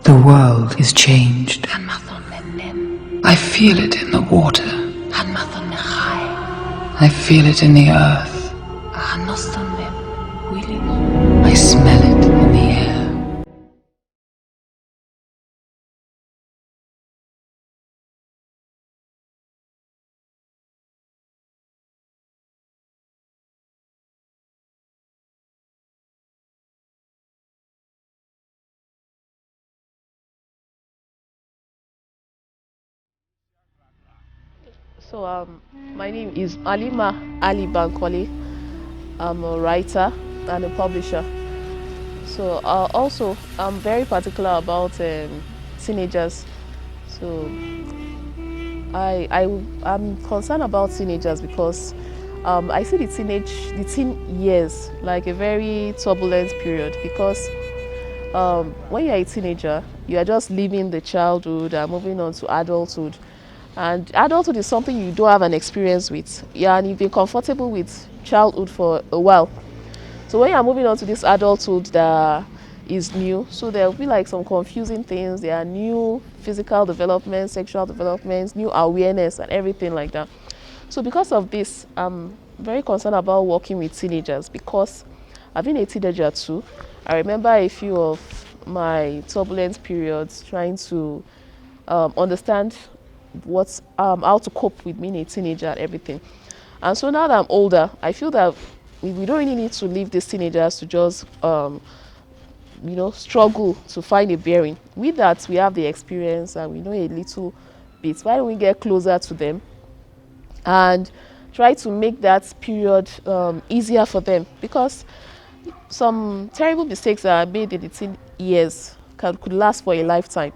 The world is changed. I feel it in the water. I feel it in the earth. I smell it in the air. So, my name is Halimah Alli-Bankole. I'm a writer and a publisher. So, also, I'm very particular about teenagers. So, I'm concerned about teenagers because I see the teen years like a very turbulent period because when you're a teenager, you are just leaving the childhood and moving on to adulthood. And adulthood is something you don't have an experience with. Yeah, and you've been comfortable with childhood for a while. So when you're moving on to this adulthood that is new, so there will be like some confusing things. There are new physical developments, sexual developments, new awareness and everything like that. So because of this, I'm very concerned about working with teenagers because I've been a teenager too. I remember a few of my turbulent periods trying to understand how to cope with being a teenager and everything. And so now that I'm older, I feel that we don't really need to leave these teenagers to just struggle to find a bearing. With that, we have the experience and we know a little bit. Why don't we get closer to them and try to make that period easier for them? Because some terrible mistakes that are made in the teen years could last for a lifetime.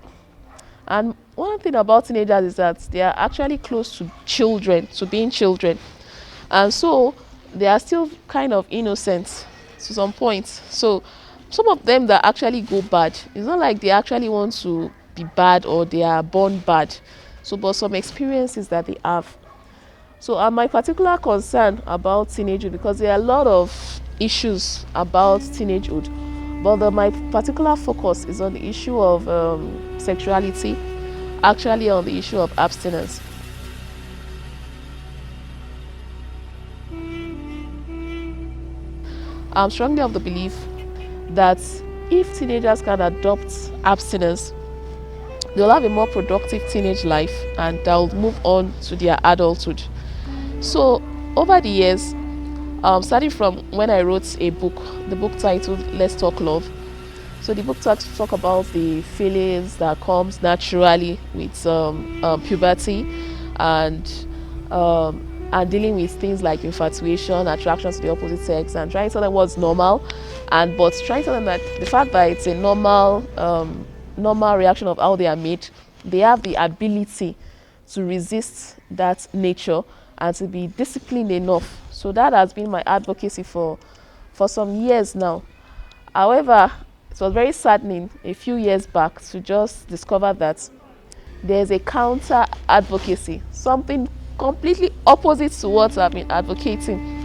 And one thing about teenagers is that they are actually close to children, to being children. And so they are still kind of innocent to some point. So some of them that actually go bad, it's not like they actually want to be bad or they are born bad. So, but some experiences that they have. So my particular concern about teenagehood, because there are a lot of issues about teenagehood, but my particular focus is on the issue of sexuality, actually on the issue of abstinence. I'm strongly of the belief that if teenagers can adopt abstinence, they'll have a more productive teenage life and they'll move on to their adulthood. So over the years, starting from when I wrote a book, the book titled Let's Talk Love. So the book talk about the feelings that comes naturally with puberty and dealing with things like infatuation, attraction to the opposite sex, and trying to tell them what's normal, but trying to tell them that the fact that it's a normal reaction of how they are made, they have the ability to resist that nature and to be disciplined enough. So that has been my advocacy for some years now. However, it was very saddening a few years back to just discover that there's a counter advocacy, something completely opposite to what I've been advocating.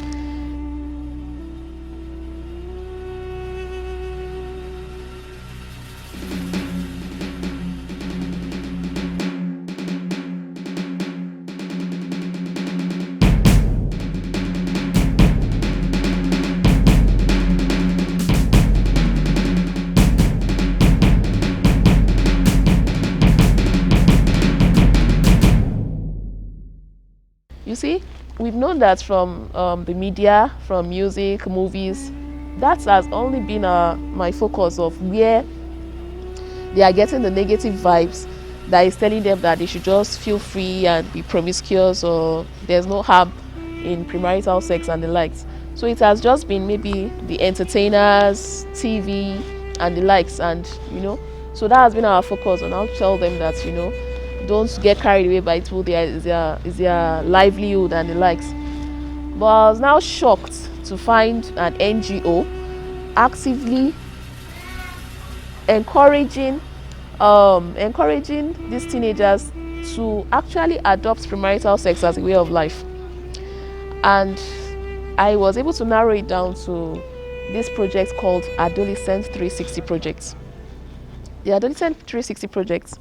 You see, we've known that from the media, from music, movies. That has only been my focus of where they are getting the negative vibes that is telling them that they should just feel free and be promiscuous or there's no harm in premarital sex and the likes. So it has just been maybe the entertainers, TV and the likes, and so that has been our focus on how to tell them that don't get carried away by it, is their livelihood and the likes. But I was now shocked to find an NGO actively encouraging these teenagers to actually adopt premarital sex as a way of life. And I was able to narrow it down to this project called Adolescent 360 Project. The Adolescent 360 Project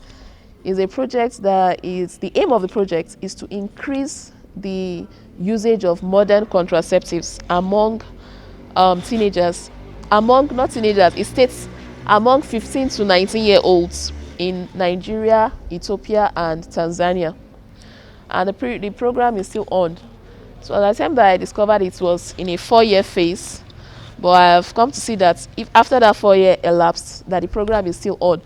is a project that is, the aim of the project is to increase the usage of modern contraceptives among teenagers, not teenagers, it states among 15 to 19-year-olds in Nigeria, Ethiopia, and Tanzania. And the program is still on. So at the time that I discovered it was in a 4-year phase, but I have come to see that if after that 4-year elapsed, that the program is still on.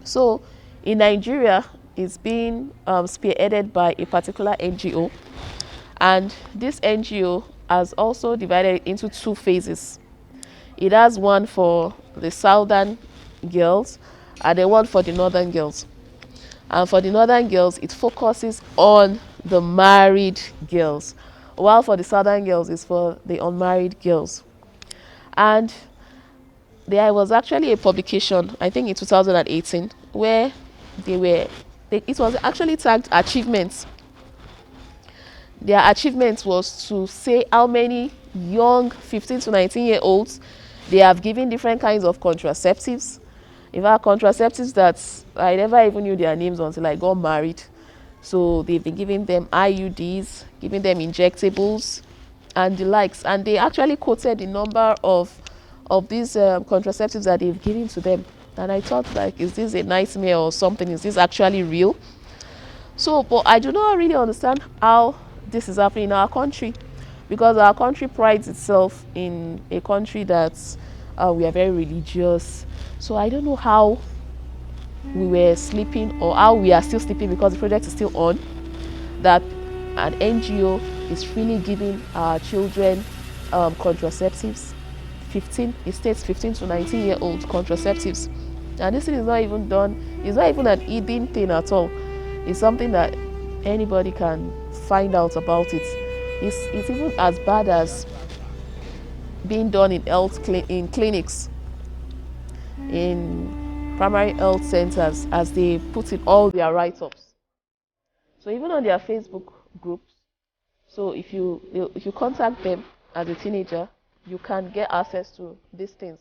So in Nigeria, it's being spearheaded by a particular NGO, and this NGO has also divided into 2 phases. It has one for the southern girls and then one for the northern girls. And for the northern girls, it focuses on the married girls, while for the southern girls, it's for the unmarried girls. And there was actually a publication, I think in 2018, where it was actually tagged achievements. Their achievement was to say how many young 15 to 19-year-olds they have given different kinds of contraceptives. In fact, contraceptives that I never even knew their names until I got married. So they've been giving them IUDs, giving them injectables, and the likes. And they actually quoted the number of these contraceptives that they've given to them. And I thought, like, is this a nightmare or something? Is this actually real? So, but I do not really understand how this is happening in our country, because our country prides itself in a country that we are very religious. So I don't know how we were sleeping, or how we are still sleeping, because the project is still on, that an NGO is really giving our children contraceptives. It states 15 to 19-year-old contraceptives, and this thing is not even done. It's not even an hidden thing at all. It's something that anybody can find out about it. It's even as bad as being done in in clinics, in primary health centers, as they put in all their write-ups. So even on their Facebook groups, so if you contact them as a teenager, you can get access to these things.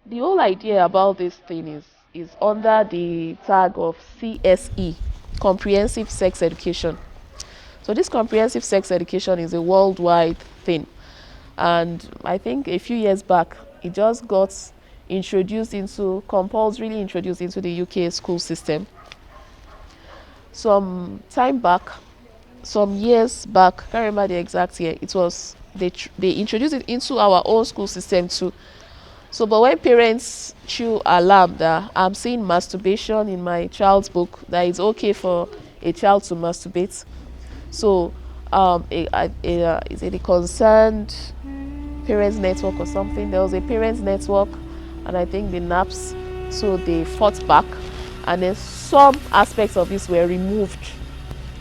The whole idea about this thing is under the tag of CSE, Comprehensive Sex Education. So this comprehensive sex education is a worldwide thing, and I think a few years back it just got compulsorily introduced into the UK school system. Some time back, some years back, can't remember the exact year, it was they introduced it into our own school system too. So, but when parents chew alarm that I'm seeing masturbation in my child's book, that it's okay for a child to masturbate. So, is it a concerned parents network or something? There was a parents network, and I think the NAPS, so they fought back, and then some aspects of this were removed.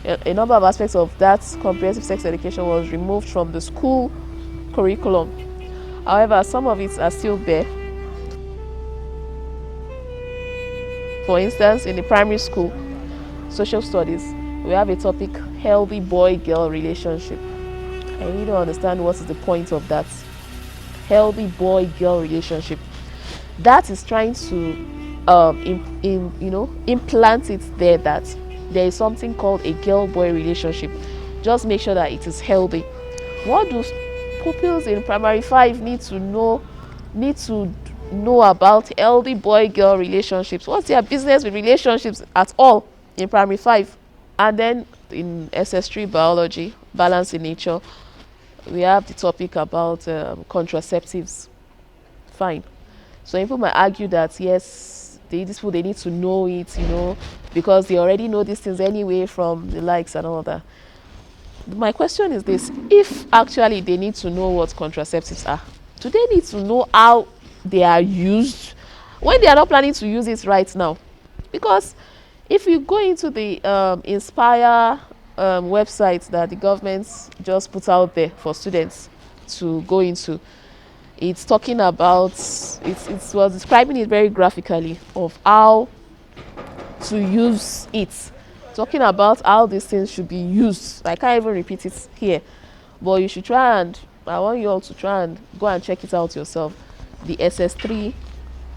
A number of aspects of that comprehensive sex education was removed from the school curriculum. However, some of it are still there. For instance, in the primary school social studies, we have a topic, healthy boy-girl relationship. I really don't understand what is the point of that. Healthy boy-girl relationship. That is trying to implant it there, that there is something called a girl-boy relationship. Just make sure that it is healthy. What do pupils in primary 5 need to know about healthy boy-girl relationships? What's their business with relationships at all in primary 5? And then in SS3 biology, balance in nature, we have the topic about contraceptives. Fine. So people might argue that yes, these people, they need to know it, because they already know these things anyway from the likes and all that. My question is this: if actually they need to know what contraceptives are, do they need to know how they are used when they are not planning to use it right now? Because if you go into the Inspire website that the government just put out there for students to go into, it's talking about, it was describing it very graphically of how to use it. talking about how these things should be used. I can't even repeat it here, but you should try, and I want you all to try and go and check it out yourself. The SS3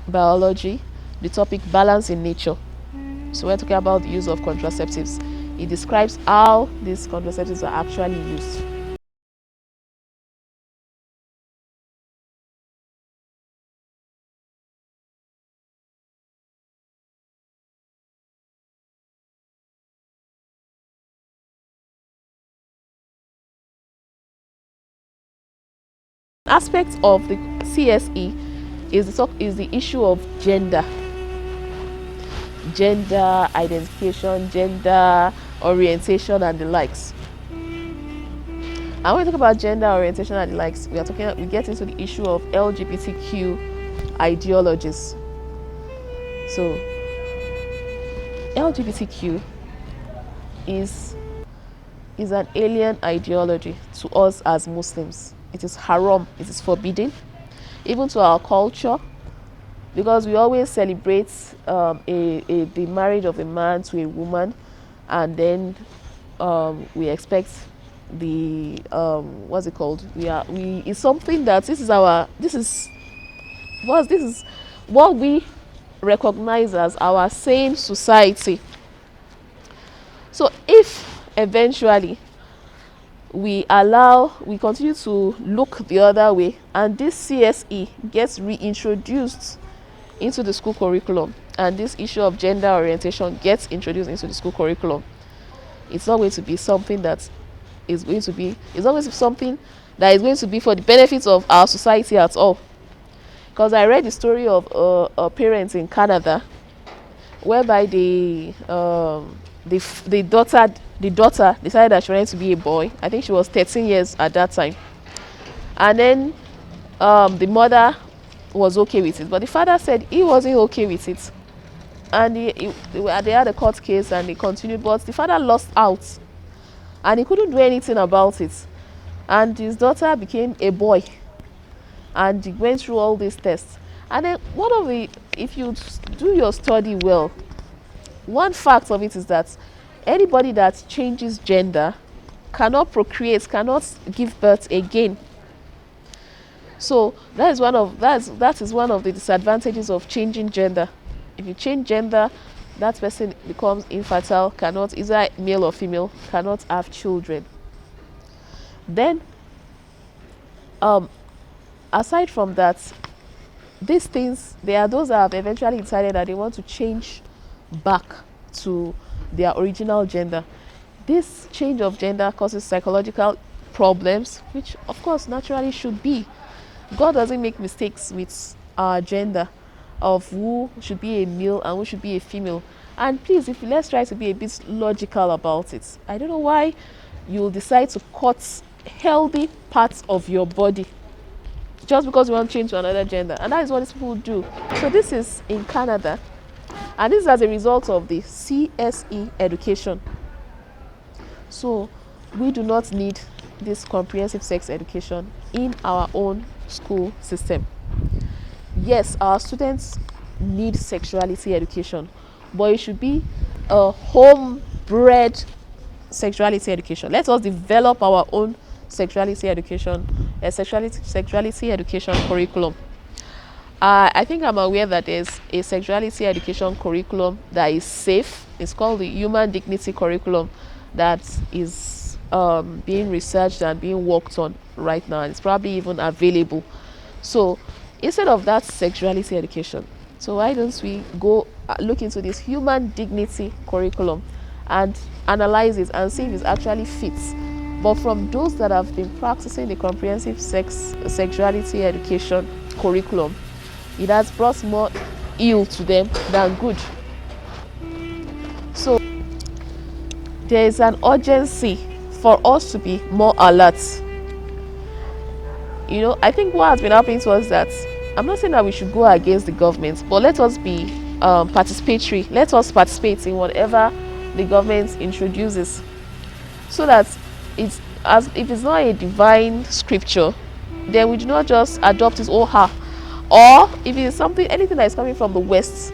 biology, the topic balance in nature. So we're talking about the use of contraceptives. It describes how these contraceptives are actually used. Aspect of the CSE is the issue of gender identification, gender orientation, and the likes. And when we talk about gender orientation and the likes, we get into the issue of LGBTQ ideologies. So LGBTQ is an alien ideology to us as Muslims. It is haram, it is forbidden, even to our culture, because we always celebrate the marriage of a man to a woman, and then we expect the what's it called? It's something that this is what we recognize as our sane society. So if eventually we continue to look the other way, and this CSE gets reintroduced into the school curriculum, and this issue of gender orientation gets introduced into the school curriculum, it's not going to be something that is going to be something that is going to be for the benefits of our society at all. Because I read the story of a parent in Canada, whereby the daughter decided that she wanted to be a boy. I think she was 13 years at that time, and then the mother was okay with it, but the father said he wasn't okay with it, and they had a court case and they continued, but the father lost out and he couldn't do anything about it, and his daughter became a boy, and he went through all these tests. And then if you do your study well, one fact of it is that anybody that changes gender cannot procreate, cannot give birth again. So that is one of the disadvantages of changing gender. If you change gender, that person becomes infertile, cannot, either male or female, cannot have children. Then aside from that, these things, there are those that have eventually decided that they want to change back to their original gender. This change of gender causes psychological problems, which of course naturally should be. God doesn't make mistakes with our gender of who should be a male and who should be a female. And please, let's try to be a bit logical about it. I don't know why you'll decide to cut healthy parts of your body just because you want to change to another gender, and that is what these people do. So this is in Canada, and this is as a result of the CSE education. So we do not need this comprehensive sex education in our own school system. Yes, our students need sexuality education, but it should be a homebred sexuality education. Let us develop our own sexuality education curriculum. I think I'm aware that there's a sexuality education curriculum that is safe. It's called the Human Dignity Curriculum, that is being researched and being worked on right now, and it's probably even available. So instead of that sexuality education, so why don't we go look into this Human Dignity Curriculum and analyze it and see if it actually fits, but from those that have been practicing the comprehensive sexuality education curriculum. It has brought more ill to them than good. So there is an urgency for us to be more alert. I think what has been happening to us, that I'm not saying that we should go against the government, but let us be participatory. Let us participate in whatever the government introduces, so that if it's not a divine scripture, then we do not just adopt it or if it is anything that is coming from the West,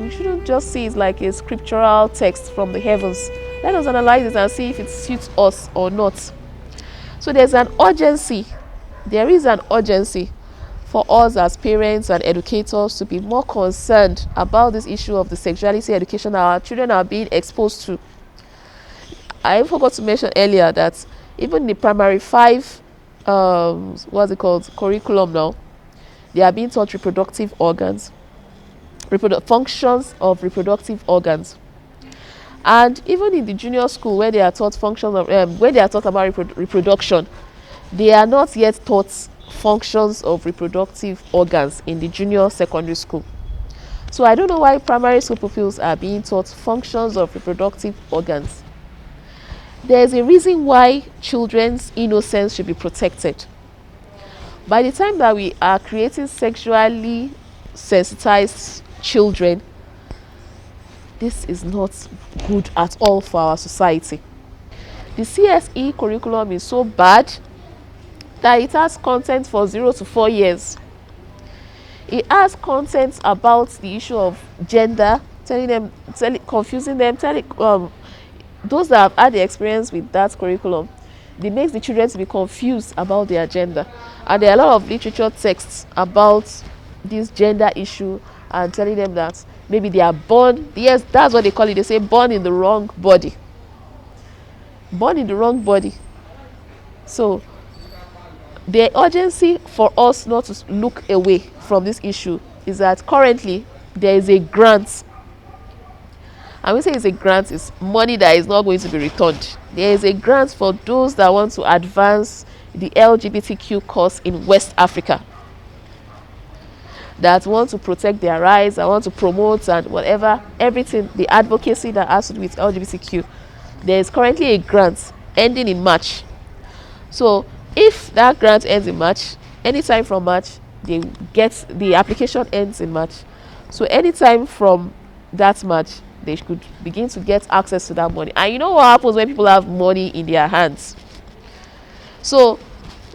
We shouldn't just see it like a scriptural text from the heavens. Let us analyze it and see if it suits us or not. So there is an urgency for us as parents and educators to be more concerned about this issue of the sexuality education our children are being exposed to. I forgot to mention earlier that even the primary 5 curriculum now, they are being taught reproductive organs, functions of reproductive organs. And even in the junior school, where they are taught functions of where they are taught about reproduction, they are not yet taught functions of reproductive organs in the junior secondary school. So I don't know why primary school pupils are being taught functions of reproductive organs. There is a reason why children's innocence should be protected. By the time that we are creating sexually sensitized children, this is not good at all for our society. The CSE curriculum is so bad that it has content for 0 to 4 years. It has content about the issue of gender, confusing them, those that have had the experience with that curriculum, it makes the children to be confused about their gender. And there are a lot of literature texts about this gender issue and telling them that maybe they are born, yes, that's what they call it, they say born in the wrong body. Born in the wrong body. So the urgency for us not to look away from this issue is that currently there is a grant. And we say it's a grant, it's money that is not going to be returned. There is a grant for those that want to advance the LGBTQ cause in West Africa, that want to protect their rights, that want to promote and whatever, everything, the advocacy that has to do with LGBTQ. There is currently a grant ending in March. So if that grant ends in March, anytime from March, the application ends in March. So anytime from that March, they could begin to get access to that money. And you know what happens when people have money in their hands? So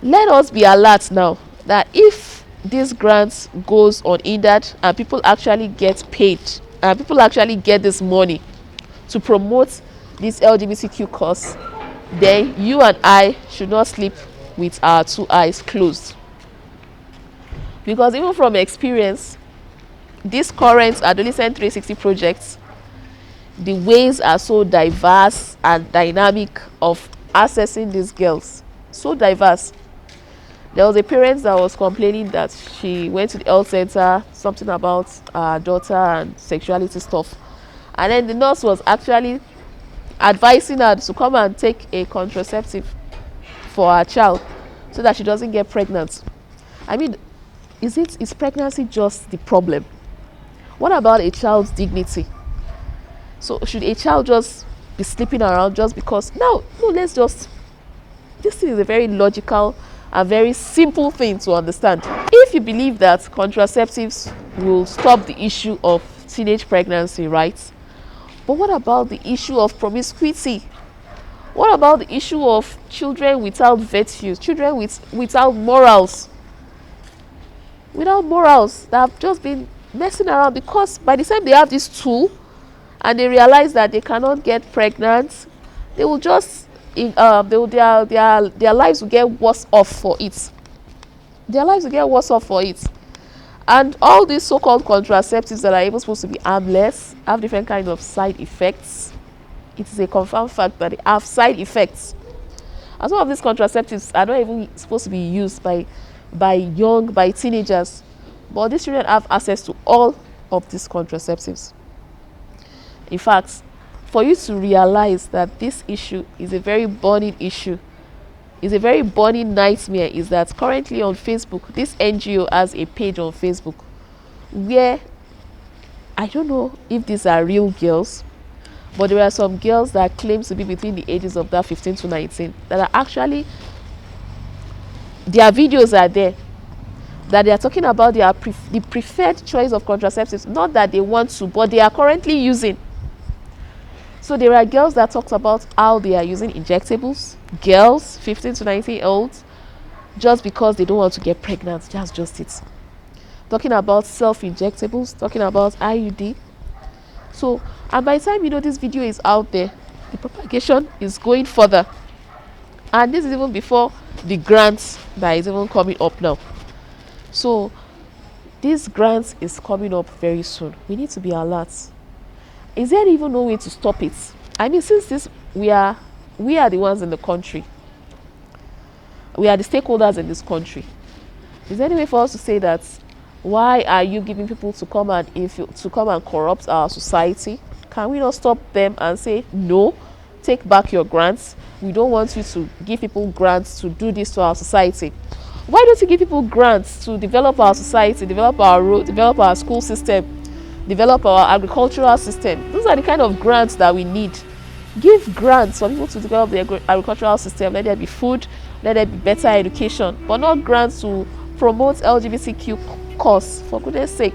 let us be alert now that if this grant goes unhindered and people actually get paid and people actually get this money to promote this LGBTQ cause, then you and I should not sleep with our 2 eyes closed. Because even from experience, this current adolescent 360 projects, the ways are so diverse and dynamic of accessing these girls. So diverse. There was a parent that was complaining that she went to the health center, something about her daughter and sexuality stuff. And then the nurse was actually advising her to come and take a contraceptive for her child so that she doesn't get pregnant. I mean, is pregnancy just the problem? What about a child's dignity? So should a child just be sleeping around just because? No, let's just, this thing is a very logical and very simple thing to understand. If you believe that contraceptives will stop the issue of teenage pregnancy, right? But what about the issue of promiscuity? What about the issue of children without virtues, children without morals? Without morals, that have just been messing around, because by the time they have this tool and they realize that they cannot get pregnant, they will just their lives will get worse off for it. Their lives will get worse off for it. And all these so-called contraceptives that are even supposed to be harmless have different kinds of side effects. It is a confirmed fact that they have side effects. And some of these contraceptives are not even supposed to be used by teenagers. But these children have access to all of these contraceptives. In fact, for you to realize that this issue is a very burning issue, is a very burning nightmare, is that currently on Facebook, this NGO has a page on Facebook where, I don't know if these are real girls, but there are some girls that claim to be between the ages of that 15 to 19 that are actually, their videos are there, that they are talking about the preferred choice of contraceptives, not that they want to, but they are currently using. So there are girls that talks about how they are using injectables, girls 15 to 19-year-olds, just because they don't want to get pregnant. That's just it. Talking about self-injectables, talking about IUD, So, and by the time this video is out there, the propagation is going further, and this is even before the grants that is even coming up now. So this grant is coming up very soon. We need to be alert. Is there even no way to stop it? I mean, since this we are the ones in the country, we are the stakeholders in this country. Is there any way for us to say that why are you giving people to come and corrupt our society? Can we not stop them and say no, take back your grants? We don't want you to give people grants to do this to our society. Why don't you give people grants to develop our society, develop our road, develop our school system, develop our agricultural system? Those are the kind of grants that we need. Give grants for people to develop the agricultural system. Let there be food, let there be better education, but not grants to promote LGBTQ cause, for goodness sake.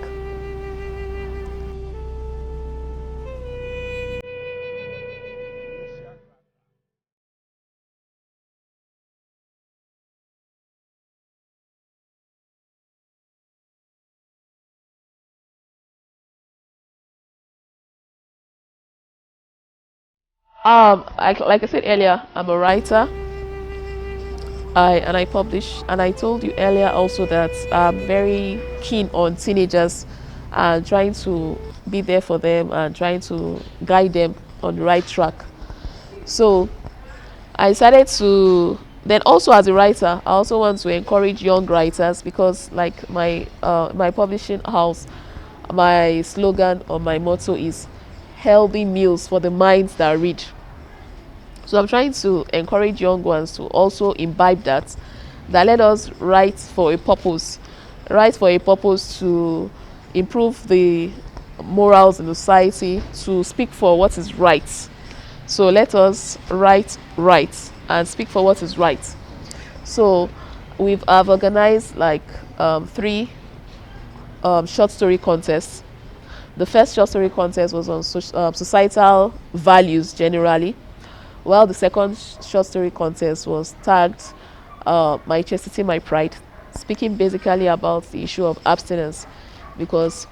Like I said earlier, I'm a writer. I publish, and I told you earlier also that I'm very keen on teenagers and trying to be there for them and trying to guide them on the right track. So I decided to then also, as a writer, I also want to encourage young writers, because like my publishing house, my slogan or my motto is healthy meals for the minds that read. So I'm trying to encourage young ones to also imbibe that let us write for a purpose, to improve the morals in the society, to speak for what is right. So let us write right and speak for what is right. So I've organized like 3 short story contests. The first short story contest was on societal values generally, while the second short story contest was tagged My Chastity, My Pride, speaking basically about the issue of abstinence, because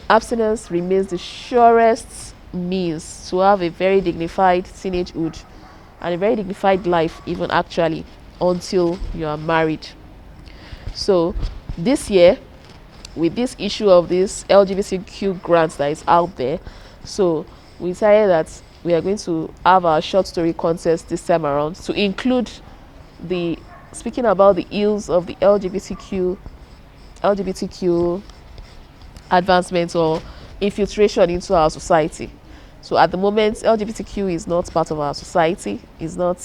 abstinence remains the surest means to have a very dignified teenagehood and a very dignified life, even actually, until you are married. So this year, with this issue of this LGBTQ grants that is out there, so we decided that we are going to have our short story contest this time around to include speaking about the ills of the LGBTQ advancement or infiltration into our society. So at the moment, LGBTQ is not part of our society, is not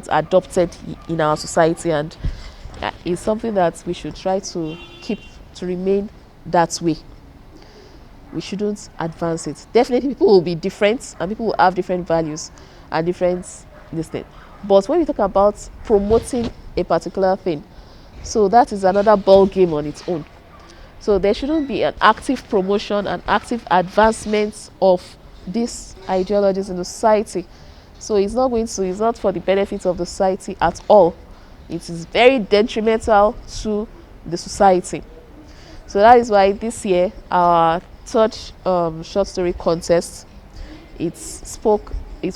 adopted in our society, and it's something that we should try to keep to remain that way. We shouldn't advance it. Definitely people will be different and people will have different values and different thing. But when we talk about promoting a particular thing, so that is another ball game on its own. So there shouldn't be an active promotion and active advancement of these ideologies in the society. So it's not for the benefit of the society at all. It is very detrimental to the society. So that is why this year our third short story contest, it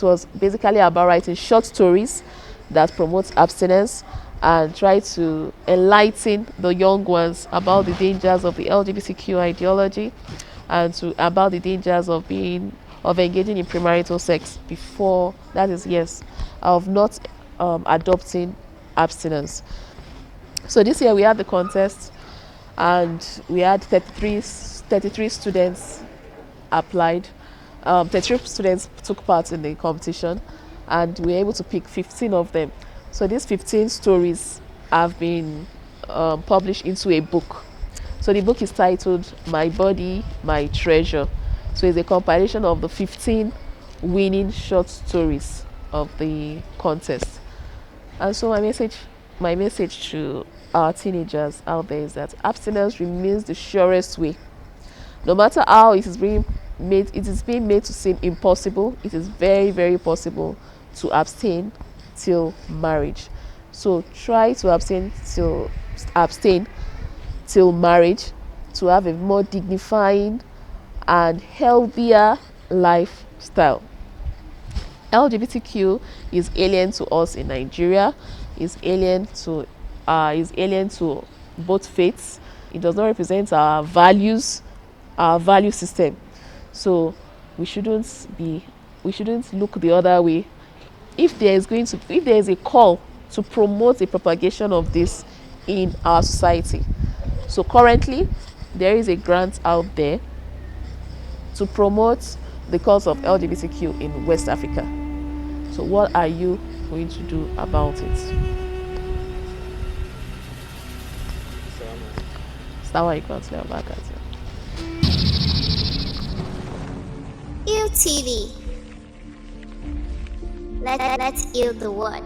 was basically about writing short stories that promote abstinence and try to enlighten the young ones about the dangers of the LGBTQ ideology and about the dangers of engaging in premarital sex before, that is, yes, of not adopting abstinence. So this year we had the contest and we had 33 students applied. 33 students took part in the competition and we were able to pick 15 of them. So these 15 stories have been published into a book. So the book is titled My Body, My Treasure. So it's a compilation of the 15 winning short stories of the contest. And so my message to our teenagers out there is that abstinence remains the surest way. No matter how it is being made to seem impossible, it is very, very possible to abstain till marriage. So try to abstain till marriage to have a more dignifying and healthier lifestyle. LGBTQ is alien to us in Nigeria, is alien to both faiths. It does not represent our values, our value system. So we shouldn't look the other way. If there is a call to promote the propagation of this in our society. So currently there is a grant out there to promote the cause of LGBTQ in West Africa. So what are you going to do about it? TV. Let's heal the world.